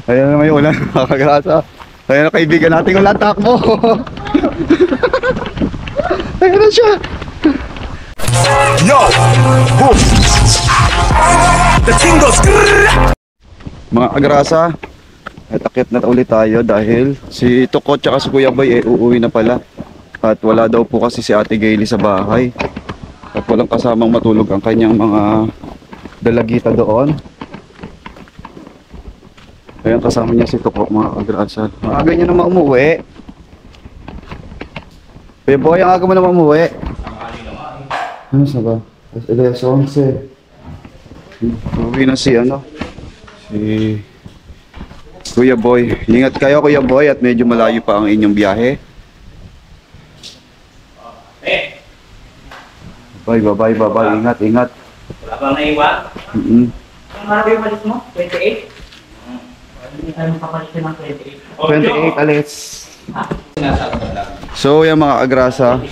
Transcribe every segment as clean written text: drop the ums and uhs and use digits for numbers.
Ayan naman yung ulan, mga kagrasa. Ayan na kaibigan natin ulan, takbo. Ayan na siya. Yo! Boom! The king goes. Mga kagrasa, takip na ulit tayo dahil si Tuko tsaka si Kuya Boy uuwi na pala. At wala daw po kasi si Ate Gayle sa bahay. At walang kasamang matulog ang kanyang mga dalagita doon. Ayan, kasama niya si Tuko, mga kagrasa. Maaga niya naman umuwi. Kuya Boy, ang aga mo naman umuwi. Ano sa ba? 11:11. Uwi na si Kuya Boy. Ingat kayo, Kuya Boy, at medyo malayo pa ang inyong biyahe. Bye. Ingat. Wala bang naiwan? Ang marami yung palit mo? 28? Hindi tayo makapalit ng 28. 28, alis. So, yung mga agrasa,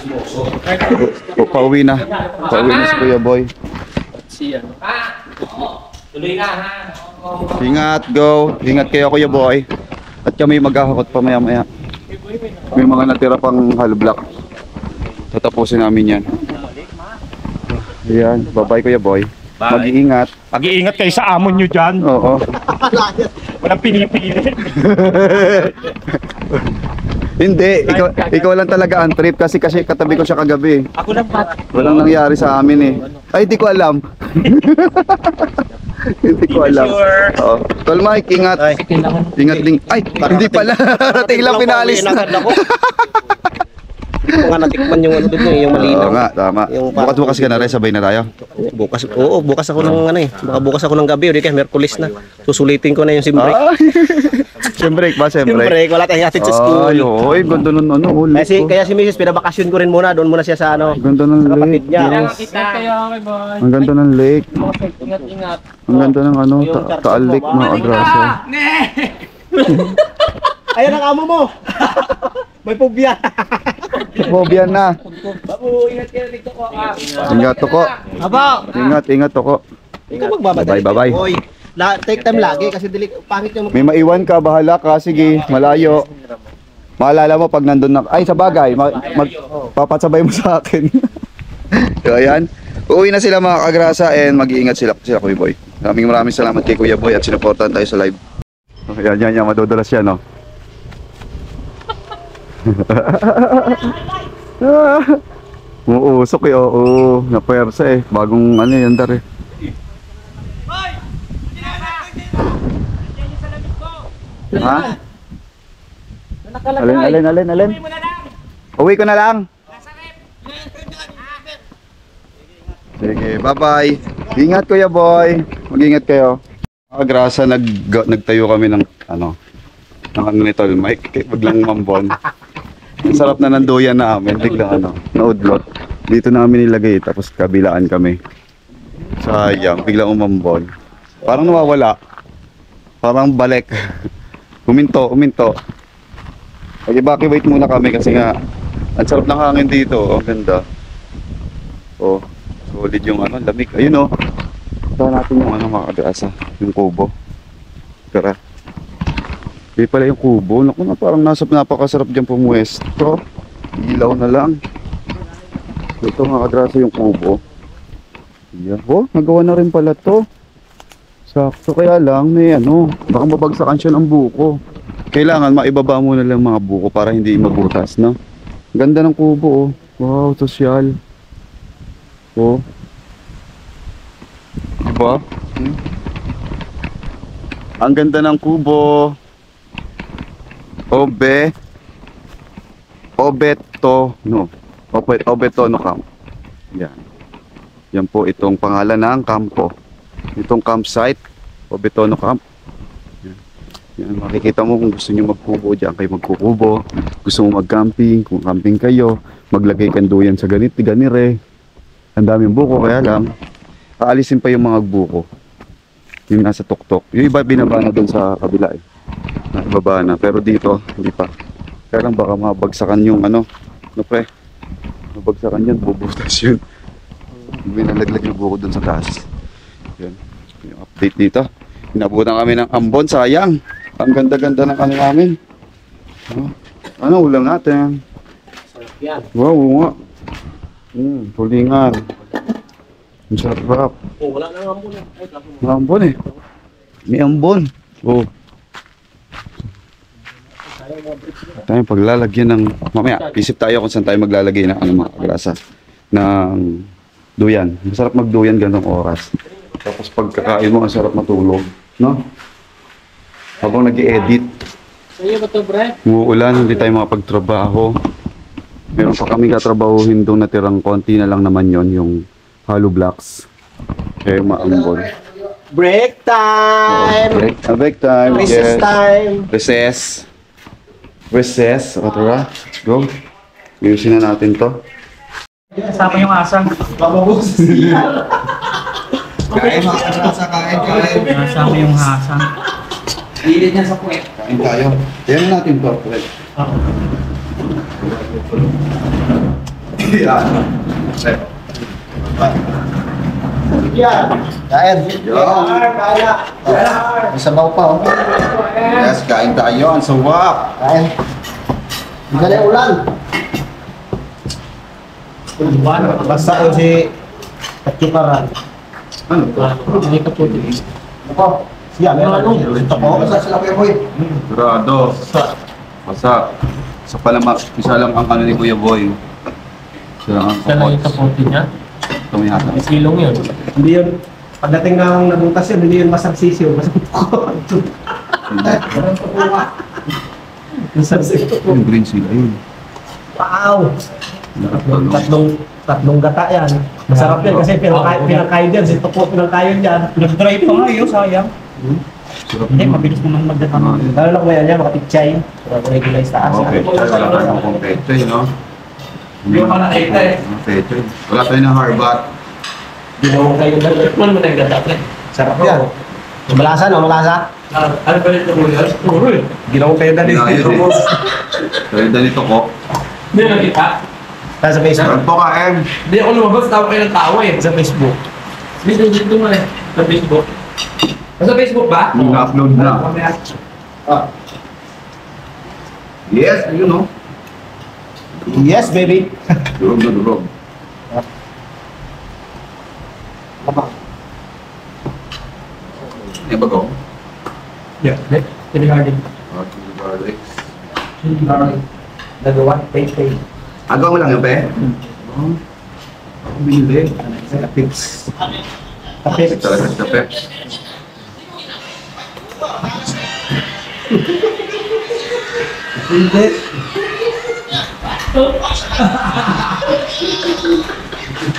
pauwi na si Kuya Boy. Tuloy na ha. Ingat, go. Ingat kayo, Kuya Boy. At kami maghahakot pa maya-maya. May mga natira pang hollow block. Tatapusin namin yan. Ayan, bye-bye, Kuya Boy. Mag-iingat. Mag-iingat kayo sa amon nyo dyan. Oo. Walang pinipili. Hindi, ikaw lang talaga ang trip kasi katabi ko siya kagabi. Ako lang pa. Walang nangyari sa amin eh. Ay, di ko alam. Hindi ko alam. Oo. Tol Mike, ingat. Ingat din. Ay, hindi pala. Rating lang pinalis na. Kung nga natikman yung ano doon yung malinaw. Oo nga, tama. Bukas ka na rin, sabay na tayo. Bukas ako ng ano eh. Baka bukas ako ng gabi o di kaya Merkulis na. Susulitin ko na yung simbrek. Siyempre, ba? Siyempre. Simbrek, wala tayong hatid sa school. Ay, oy, ganda nun, ulit ko. Kaya si Mrs. pinabakasyon ko rin muna. Doon muna siya sa ano. Ganda ng lake. Kapatid niya. Ang ganda ng lake. Ingat. Ang ganda ng ano, Taal Lake, mga agrasa. Ayan ang amo mo. May pobya. Phobia na. Babu, ingat kayo dito ko. Ingat, Tuko. Aba. Ingat, Tuko. Ikaw magbabatay. Bye. Oy. Take time lagi kasi pangit yung May maiwan ka, bahala ka. Sige, malayo. Maalala mo pag nandun na. Ay, sa bagay, magpapasabay mo sa akin. So, ayan. Uuwi na sila, mga kagrasa, and mag-iingat sila Kuya Boy. Maraming salamat kay Kuya Boy at sinuportahan tayo sa live. Yan, madudulas yan, no? Umuusok eh, oo. Napersa eh. Bagong ano yan, dar eh. Ha? Alin? Uwi ko na lang. Sige, bye-bye. Ingat, Kuya Boy. Mag-ingat kayo. Grasa, nagtayo kami ng ng nito, Mike. Biglang mambon. Ang sarap na nanduyan namin. Biglang naudlot. Dito namin nilagay, tapos kabilaan kami. Sayang, biglang umambon. Parang nawawala. Parang balik. Huminto. Mag-evacuate muna kami kasi nga ang sarap ng hangin dito. Oh, ganda. Oh, solid yung lamig. Ayun oh. Ito natin yung mga kagrasa, yung kubo. Tara. Di pala yung kubo. Naku na, parang napakasarap dyan pumuwesto. Ilaw na lang. Ito mga kagrasa yung kubo. Yeah. Oh, nagawa na rin pala to. Sakto, kaya lang may baka mabagsakan siya ng buko. Kailangan maibaba muna lang mga buko para hindi mabutas, no? Ganda ng kubo, oh. Wow, sosyal. Oh. Diba? Ang ganda ng kubo. Obetono Camp. Yan. Yan po itong pangalan ng kampo. Itong campsite, Obetono Camp. Yan, makikita mo kung gusto nyo magkubo, dyan kayo magkukubo. Gusto mo mag-camping, kung camping kayo, maglagay kanduyan sa ganire. Ang daming buko, kaya lang aalisin pa yung mga buko. Yung nasa tuktok. Yung iba binaba na dun sa kabila eh. Nababa na, pero dito hindi pa. Kaya lang baka mabagsakan yung pre. Mabagsakan yan, bubutas yun. May nalaglag yung buko dun sa taas. Yan. Yung update dito. Inabutan kami ng ambon, sayang. Ang ganda-ganda ng ano namin. Oh. Ano ulam natin? Sarap yan. Wow, oo nga. Tulingan. Ang sarap. Oh, wala nang ambon eh. Ay, tapos mo. May ambon eh. May ambon. Oh. Tayo paglalagyan ng... Mamaya, isip tayo kung saan tayo maglalagay ng ano mga kagrasa. Ng duyan. Masarap magduyan ganong oras. Tapos pagkakain mo, ang sarap matulog. No? Habang nag-i-edit. Sa iyo ba ito, Bre? Umuulan, hindi tayo makapagtrabaho. Meron pa kami katrabahuhin doon natirang konti na lang naman yon yung hollow blocks. Kaya maambon. Break time! Break time. Recess Yes. time! Recess. Recess. O tara. Go. Ayusin na natin to. Kasama yung asang. Kain mga kagrasa, kain. Kasama yung hasang. Lilit niya sa puwet. Kain tayo. Ayan natin to. Yan! Kain! May sabaw pa, oh. Yes, kain tayo. Ang sawap. Kain! Ang galing ulan! Basta ko si Katsukaran. Ano to? Hindi ka po din. Ako, siya, meron. Ito po, basta sila Kuya Boy. Grado. Basta. Isa pa lang, isa lang ang ano ni Kuya Boy. Isa lang ang Siya lang yung kapote niya. Tumihata. May silong yun. Hindi yun, pagdating ng nabutas yun, hindi yun masang sisiyo, masang puko. Masang sisiyo. Yung green seal. Ayun. Wow! Tatlong gata yan. Masarap yan kasi pinakain yan. Si Tupo pinakain yan. Nag-dry pa nga yun, sayang. Sarap Hindi, naman. mabilis naman magdata. Lalo na kumayan yan, makatipchay. Regularize taas. Okay. Wala tayong pang peche, no? Hindi ko nakita eh. Peche. Wala tayo ng harbat. Ginawang kayo na. Man mo nagdata eh. Sarap yan. Malasa, no? Malasa? Ano ba yung tumulad? Puro eh. Ginawang kayo na din. Ayos eh. Dahil ganito ko. Hindi nakita. Sa Facebook. Sarap po ka, Em. Hindi ako lumabas, tawa kayo ng tao eh. Sa Facebook. Dito mo eh. Sa Facebook. Sa Facebook ba? Na-upload na. Yes, ayun, no? Yes, baby. Durog na durog. Eh, bago? Yeah. Chili garlic. Garlic. Chili garlic. Nagawa, pay. Agaw mo lang yung pe? Binili. Tips. Kasi talaga sa pe. Hindi.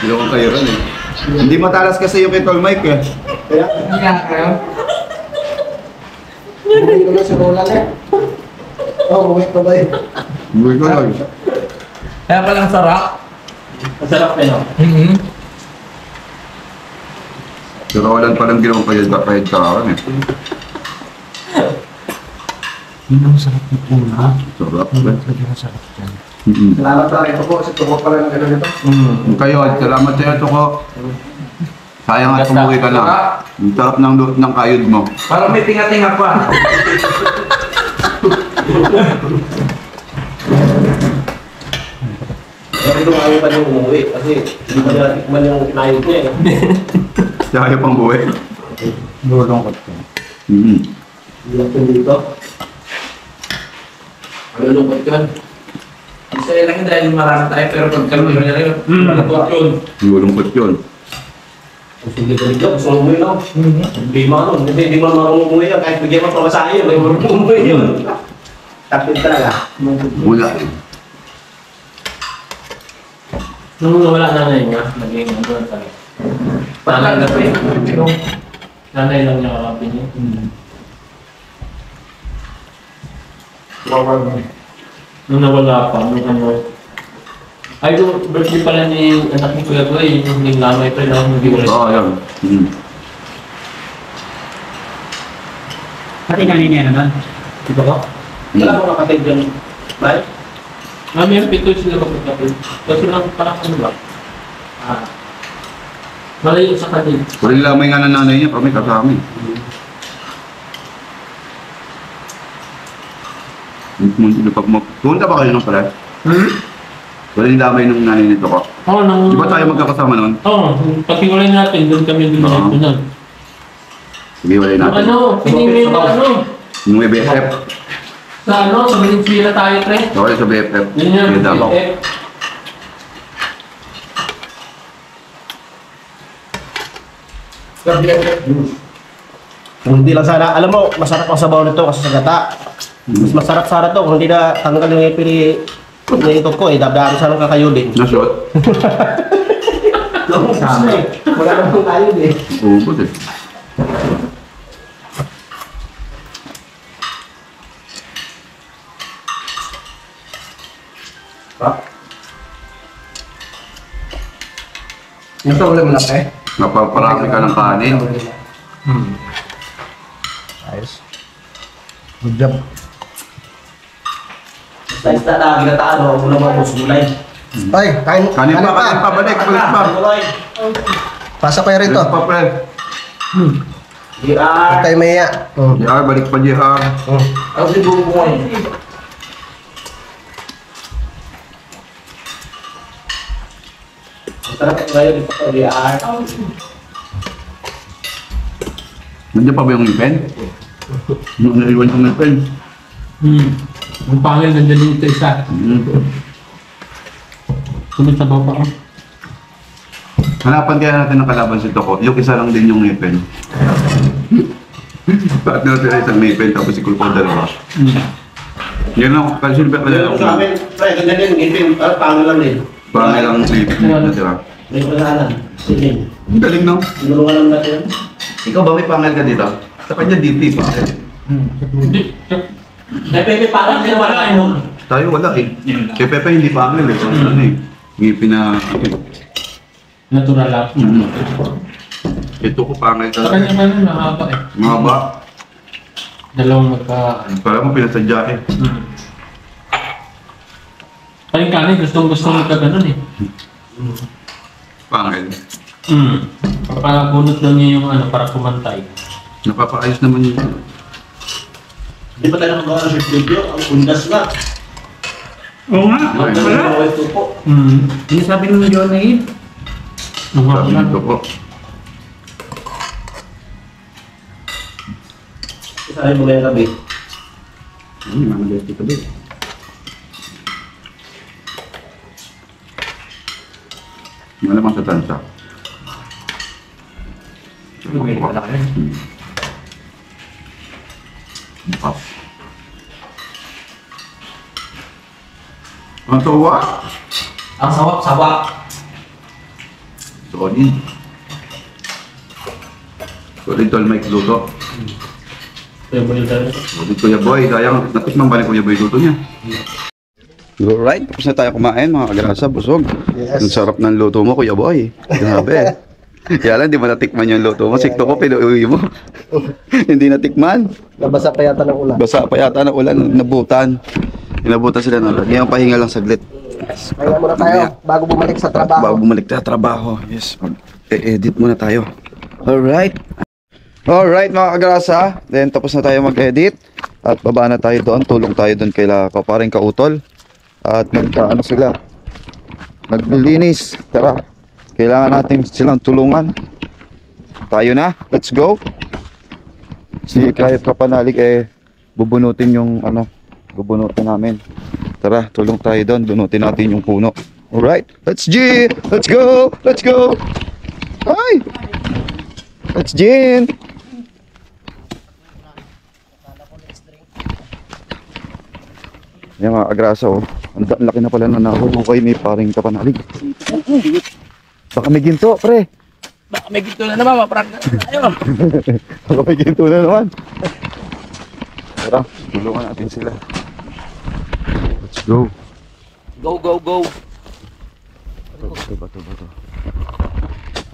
Ginawa kayo rin eh. Hindi matalas kasi yung kay Tol Mike eh. Hindi ka kayo? Buhay ko na si Roland eh. Oh, buhay ko ba yun? Buhay ko lang. Kaya palang sarap. Masarap kayo. Pero walang palang ginawa kayo kahit kawan eh. Yun ang sarap ng pula. Sarap. Lagyan na sarap yan. Salamat na rin po. Kasi tumo pala ng gano'n nito. Kayo, salamat sa'yo ito ko. Sayang at umuwi ka lang. Ang sarap ng kayod mo. Parang may tinga-tinga pa. Pero ito ayaw pa niyong umuwi. Kasi hindi pa nila tikman yung kinayod niya eh. Kaya pang buhay. Lulungkot ko. Hindi lang dito. Malulungkot yun. Isa lang yun dahil marami tayo pero pag kami nyo rin, malungkot yun. Lulungkot yun. Sige ko dito. Gusto mo umuwi no? Hindi mo ano. Hindi mo marunong umuwi yan. Kahit bigyan mo pamasahe yun. May marunong umuwi yun. Tapit talaga. Wala. Nung nawala nanay niya, naging ano tayo. Nanay na rin. Nanay lang niya kakapin niya. Nung nawala pa, nung ano. Ay, yung birthday pala ni anak ni Kuya Goy, yung huling lamay pa lang, hindi ko Oo, yan. Pati kanina yan, ano? Di ba ko? Wala ko nakatid dyan. Right? May pito sila kapag kapit. Kasi lang parang ano ba? Malayo sa kanil. Walang lamay nga na nanay niya, pero may kasama eh. Punta ba kayo nung pala? Wala yung damay nung nanay nito ko. Oo, nang... Di ba tayo magkakasama nun? Oo, pagkiwalay natin, doon kami Oo. doon. Sige, wala natin. Ano, pinimil na ano? Yung may BFF. Sa ano, sa Valenzuela tayo, pre. Okay, sa BFF. Yun yan, Sige, Davao. Kung hindi lang sana, alam mo, masarap ang sabaw nito kasi sa gata. Mas masarap sana to kung hindi na tanggal yung ipili na ito ko, dabdaan sana kakayudin. Na-shot? Wala namang kayod eh. Ubus eh. Ito wala malaki. Napaparami ka ng kanin. Ayos. Good job. Basta isda na ginataan o muna mo ang gulay. Ay, kain Kanin pa, balik pa. Pasok kayo rito. Pa, pre. JR. Tayo maya. JR, balik pa, JR. Ang sibubungoy. Masarap ngayon ito ko, JR. Nandiyan pa ba yung ngipin? Yung naiwan yung ngipin. Ang pangil, nandiyan dito isa. Sunod sa baba. Hanapan kaya natin ng kalaban si Toko. Yung isa lang din yung ngipin. Bakit natin isang ngipin tapos si Kulpo dalawa? Yan lang, kasi ba Yung sa amin, pre, ganyan din, ngipin, pangil lang din. Pangay lang ang ngipin natira. May pagkahanan. Sige. Ang galing no? Tinulungan lang natin. Ikaw ba may pangal ka dito? Sa kanya DT pa. Hindi. May pepe parang pinawala mo. Tayo wala eh. Kay Pepe hindi pangal eh. Ano eh. Ngipin na... Natural lang. Ito ko pangal Sa talaga. kanya man, mahaba eh. Mahaba. Dalawang magka... Para mo pinasadya eh. Paling kanin, gustong-gusto magka-ganon eh. Pangal. Papabunot lang niya yung ano, para kumantay. Napapaayos naman yun. Di ba tayo nakagawa ng short video? Ang kundas na. Oo nga. Ang galing ng white po. Hindi sabi nung John na yun. Sabi nito po. Sabi mo ngayong gabi. Ano yung mga dito ba? Malamang sa tansa. Bukas. Ang tawa? Ang sawak-sawak. Solid. Solid tol Mike luto. Kaya mo yung dali. Solid Kuya Boy. Sayang, natikman ba ni Kuya Boy luto niya? Alright, tapos na tayo kumain mga kagrasa, busog. Yes. Ang sarap ng luto mo Kuya Boy. Grabe. Kaya lang, di mo natikman yung luto mo. Sikto ko, pinuwi mo. Hindi natikman. Nabasa pa yata ng ulan. Basa pa yata ng ulan, nabutan. Inabutan sila ng ulan. Ngayon, pahinga lang saglit. Kaya muna tayo bago bumalik sa trabaho. Bago bumalik sa trabaho. Yes, mag-edit muna tayo. Alright. Alright mga kagrasa. Then tapos na tayo mag-edit. At baba na tayo doon. Tulong tayo doon kay Kaparing Kautol. At ano sila. Naglilinis. Tara. Kailangan natin silang tulungan. Tayo na. Let's go. Si kahit kapanalig bubunutin yung bubunutin namin. Tara, tulong tayo doon. Bunutin natin yung puno. Alright. Let's G! Let's go! Let's go! Hi! Let's Jin! Yan mga agrasa oh. Ang laki na pala na nahukay ni paring kapanalig. Baka may ginto, pre. Baka may gito na naman, maprang na tayo. Baka may ginto na naman. Tara, tulungan natin sila. Let's go. Go, go, go. Bato.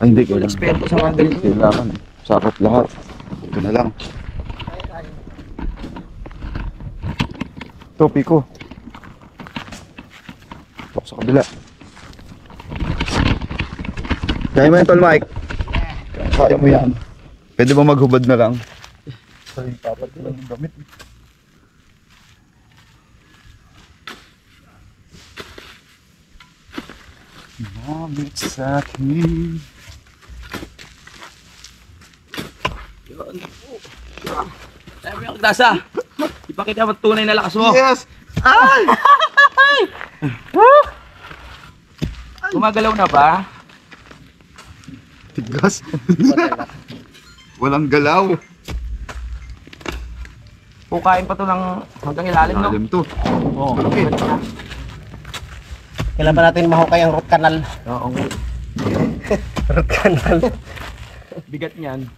Ay, hindi. Kailangan. Eksperto sa mga ganito. Kailangan. Sakop lahat. Ito na lang. Ito, Pico. Ito sa kabila. Kaya mo yan, Tol Mike? Kaya mo yan. Pwede ba maghubad na lang? Sorry, papat ko lang yung gamit. Sumabit sa akin. Sabi ang dasa. Ipakita mo tunay na lakas mo. Yes! Ay! Gumagalaw na ba? Tigas. Walang galaw. Pukain pa to ng hanggang ilalim, no? Alam to. Oo. Kailan pa natin mahukay ang root canal? Oo. Root canal. Bigat niyan.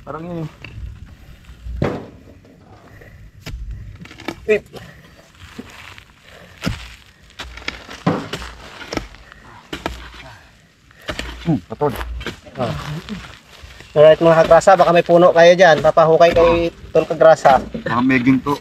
Parang yun. Patol. Alright mga kagrasa, baka may puno kayo dyan. Papahukay kay Tol Kagrasa. Mga meging to.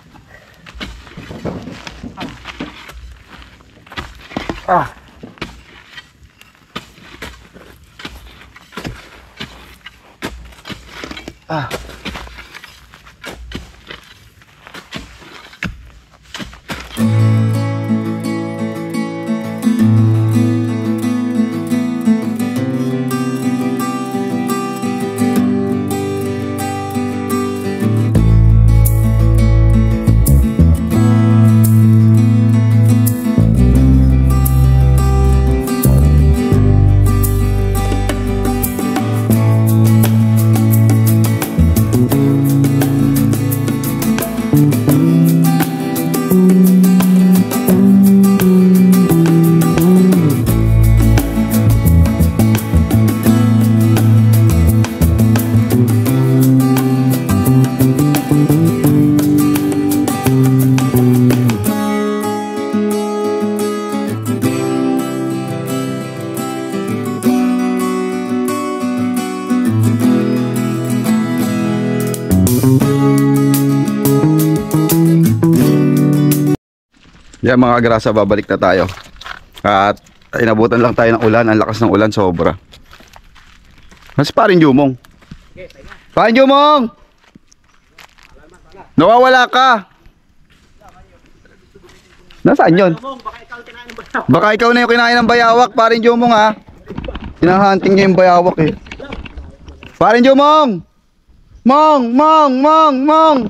Yan mga kagrasa, babalik na tayo. At inabutan lang tayo ng ulan. Ang lakas ng ulan, sobra. Mas parin Jumong. Parin Jumong! Nawawala ka! Nasaan yun? Baka ikaw na yung kinain ng bayawak, parin Jumong ha. Hinahunting niya yung bayawak eh. Parin Jumong! Mong! Mong! Mong! Mong!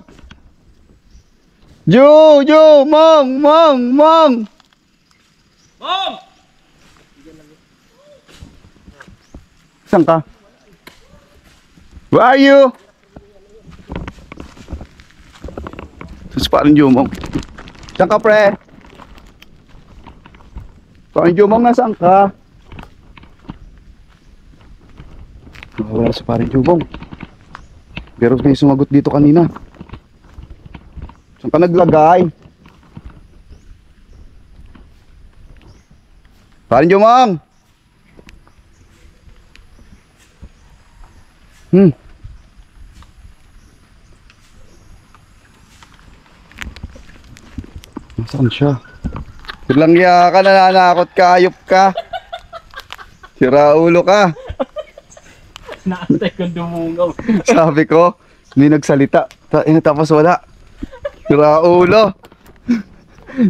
Mong! Mong! Mong! Mom! Saan ka? Where are you? Tapos parang Jumong. Saan ka pre? Parang Jumong, nasaan ka? Wala sa parang Jumong. Pero may sumagot dito kanina. Saan ka naglagay? Parang Jumong! Nasaan siya? Silang ya ka, nananakot ka, ayop ka. Sira ulo ka. Naantay kong dumungaw. Sabi ko, hindi nagsalita. Tapos wala. Sira ulo.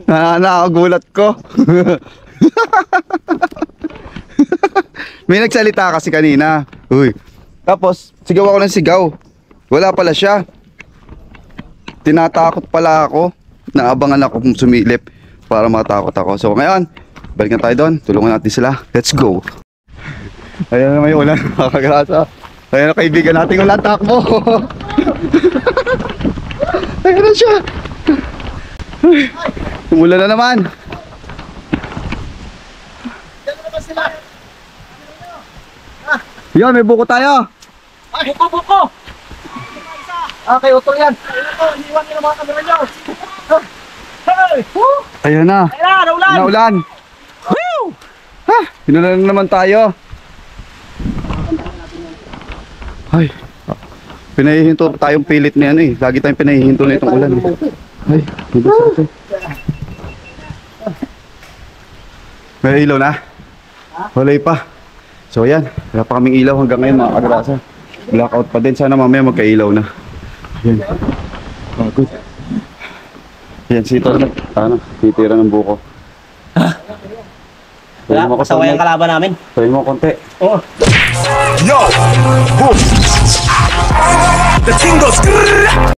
Nakakagulat ko. May nagsalita kasi kanina. Uy. Tapos, sigaw ako ng sigaw. Wala pala siya. Tinatakot pala ako. Naabangan ako kung sumilip para matakot ako. So ngayon, balik na tayo doon. Tulungan natin sila. Let's go. Ayan na may ulan, mga kagrasa. Ayan na kaibigan natin ulan, takbo. Ayan na siya. Tumulan na naman. Yan, may buko tayo. Buko! Okay, utol yan. Iniwan nyo ng mga kamera nyo. Ayan na. Ayan, naulan! Naulan. Ha, pinulan na naman tayo. Ay, pinahihinto tayong pilit na yan eh. Lagi tayong pinahihinto na itong ulan eh. Ay, hindi sa atin. May ilaw na? Wala pa. So ayan, wala pa kaming ilaw hanggang ngayon mga kagrasa. Blackout pa din, sana mamaya magkailaw na. Ayan. Oh, good. Ayan, si Tol na, titira ng buko. Wala, mo ako kasaway ang sa kalaban namin. Sabi mo konti. Oo. Yo! Boom! The thing goes grrrr.